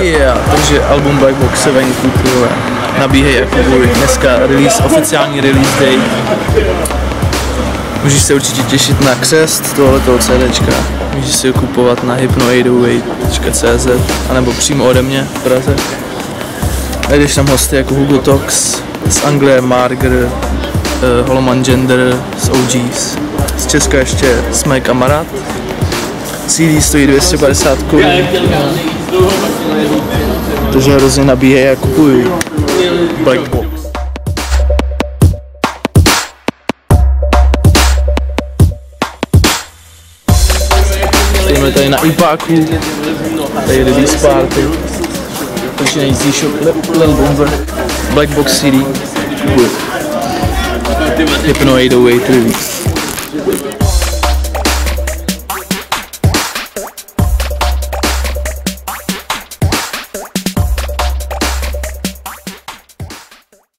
Yeah, takže album Black Box se venku, nabíhej a kupuj. Dneska oficiální release day. Můžeš se určitě těšit na křest tohletoho CDčka. Můžeš si ho kupovat na hypno808.cz anebo přímo ode mě v Praze. Najdeš tam hosty jako Hugo Tox, z Anglie Marger, Holoman Gender, z OGs. Z Česka ještě Jsme kamarád. CD stojí 250 Kč. Takže hrozně nabíhej a kupuj Black Box. Jdeme tady na IPáku, tady je release party. Počínající shop Lil Bomber, Black Box CD, Hypno808 release.